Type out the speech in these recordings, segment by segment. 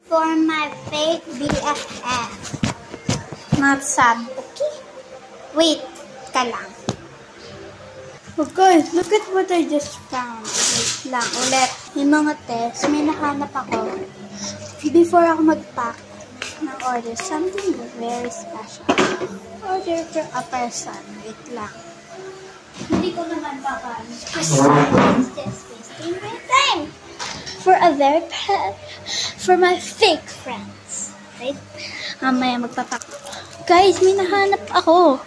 For my fake BFF. Not sad, okay? Wait ka lang. Okay, look at what I just found. Wait lang, ulit. Yung mga tests, may nahanap ako. Before ako mag-pack ng order, something very special. Order for a person. Wait lang. Hindi ko naman papaano. Just wasting my time. For my fake friends. Right? Mamaya magpapak. Guys, may nahanap ako.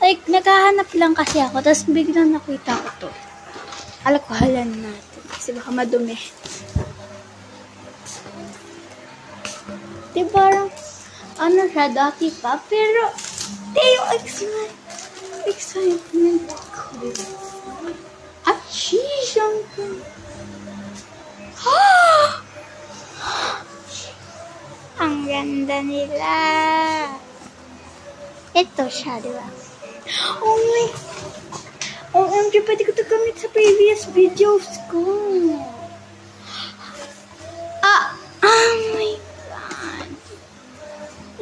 Like, naghahanap lang kasi ako. Tapos biglang nakita ko to. Alkoholan natin. Kasi baka madumi. Diba parang, ano siya, dati pa. Pero, yung excitement ko. At sheesh, ang ganda nila. Ito siya, di ba? Oh my, OMG, pwede ko ito gamit sa previous videos ko. Oh my God.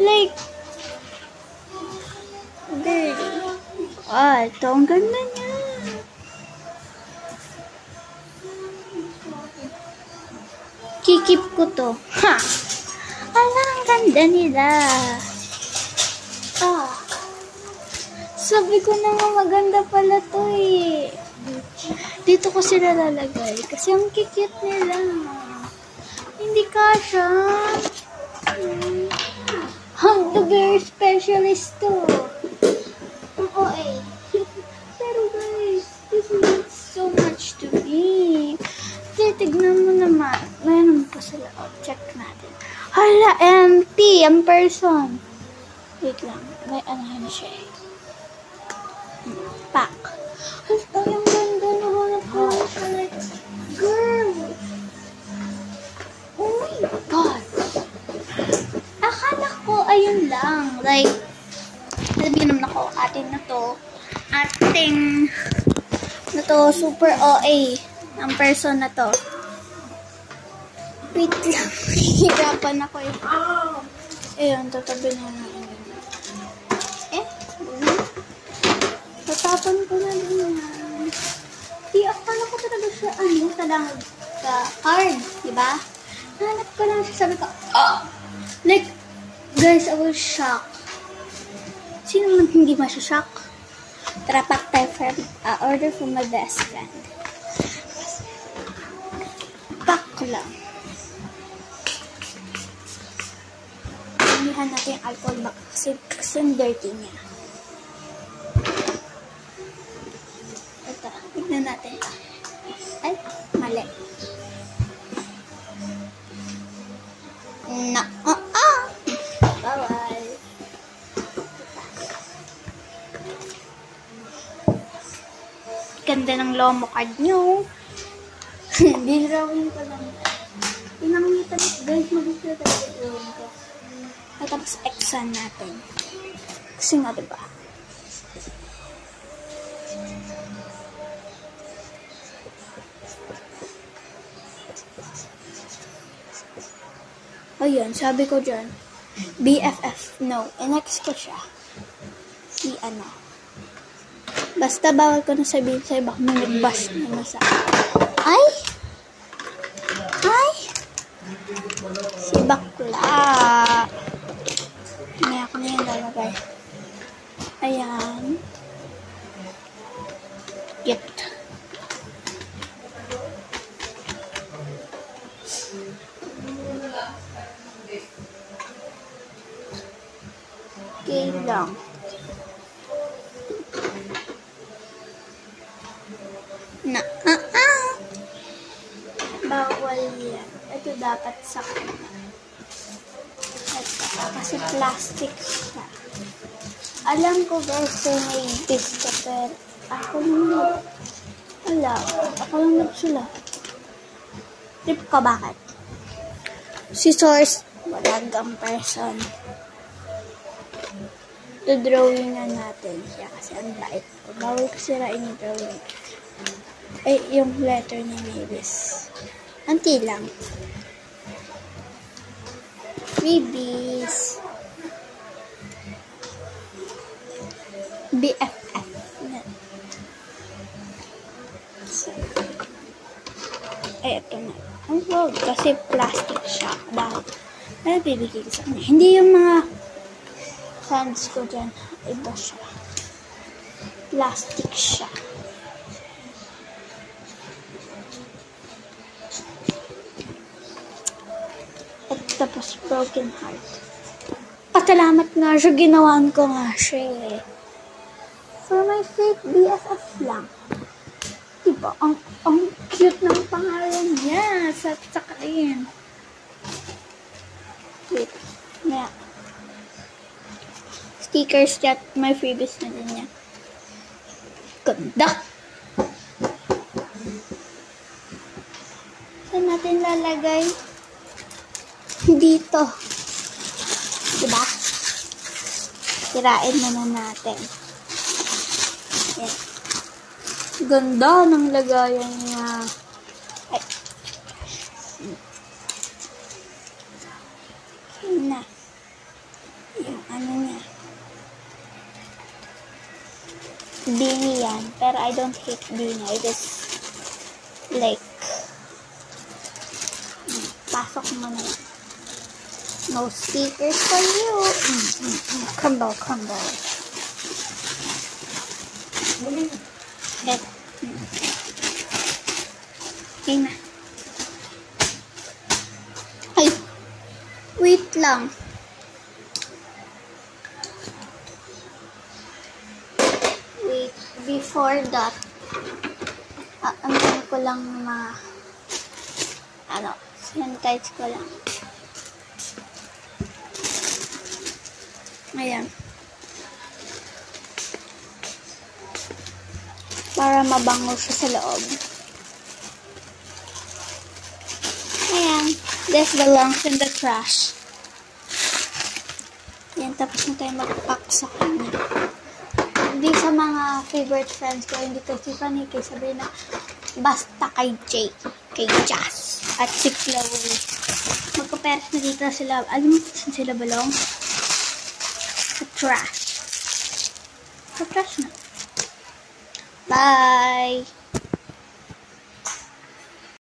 Like, dirty. Ito, ang ganda niya. Kikip ko to. Ha! Ang ganda nila. Sabi ko na nga maganda pala to eh. Dito ko sila lalagay. Kasi ang kikit nila. Hindi kasha. I'm the very specialist to. Ang OA. Pero guys, this means so much to me. Tignan mo naman. Mayroon pa sila. Check natin. Hala, empty ang person. Wait lang. May anahan siya eh. Pack. Ay, ang ganda naman ako. Like, girl. Oh my God. Akala ko, ayun lang. Like, sabihin naman ako, atin na to. Ating, na to, super OA. Ang person na to. Wait lang. Hihirapan ako eh. Ayun, tatabi na natin. Tatapon ko na din yan. Di, akala ko talaga siya, talang card, diba? Nahanap ko lang siya, sabi ko, like, guys, I was shocked. Sino man hindi masya-shock? Tara, pack tayo for order from my best friend. Pack ko lang. Pilihan natin yung alcohol bag kasi yung dirty niya. Ito, tignan natin. Ay, mali. No. Bawal. Ganda ng lomo card nyo. Hindi drawing ko lang. Pinangitan guys, mag-isla tayo drawing ko. At tapos exam natin. Kasi nga diba? Ayun, sabi ko dyan, BFF, no. Next ko siya. Si ano. Basta bawal ko na sabihin sa'yo, baka may nag-bash na sa ay! Ay! Si bakla. May ako na yung lalagay. Ayan. Gift. Okay lang. Bawal yan. Ito dapat sa kanya. Ito. Kasi plastic siya. Alam ko guys, may biscuit. Pero ako lang. Wala. Ako lang nagsulat. Trip ka bakit? Si Source. Walang person. Drawing na natin siya kasi ang bait ko. Bawal ko sirain yung drawing. Ay, yung letter ni Mavis. Anti lang. freebies. BFF. So, ito na. Ang gold kasi plastic siya. Dahil, bibigay sa kanya. Hindi yung mga hands ko dyan. Iba siya. Plastic siya. At tapos broken heart. Pasalamat nga siya. Ginawan ko nga siya. For my fake BFF lang. Diba? Ang cute ng pangalan niya. Sa sakain. Wait. Yeah. Stickers that my freebies na din niya. Ganda! Saan natin lalagay? Dito. Diba? Tirain na natin. Yan. Ganda ng lagayan niya. Ay. Okay na. Yung ano niya. Beanie yan. Pero I don't hate beanie. I just like pasok mo na yan. No stickers for you. Crumble, crumble. Okay na. Ay! Wait lang. Wait, before that, ano ko lang sanitize ko lang. Ayan. Para mabango siya sa loob. Ayan. This belongs in the trash. Ayan, tapos na tayo mag-pack sa kanya. Hindi sa mga favorite friends ko, hindi kay Tiffany, kay Sabrina, basta kay Jay, kay Jazz, at si Chloe. Magkaperes na dito sila. Alam mo saan sila belong? Sa trash. Sa trash na. Bye!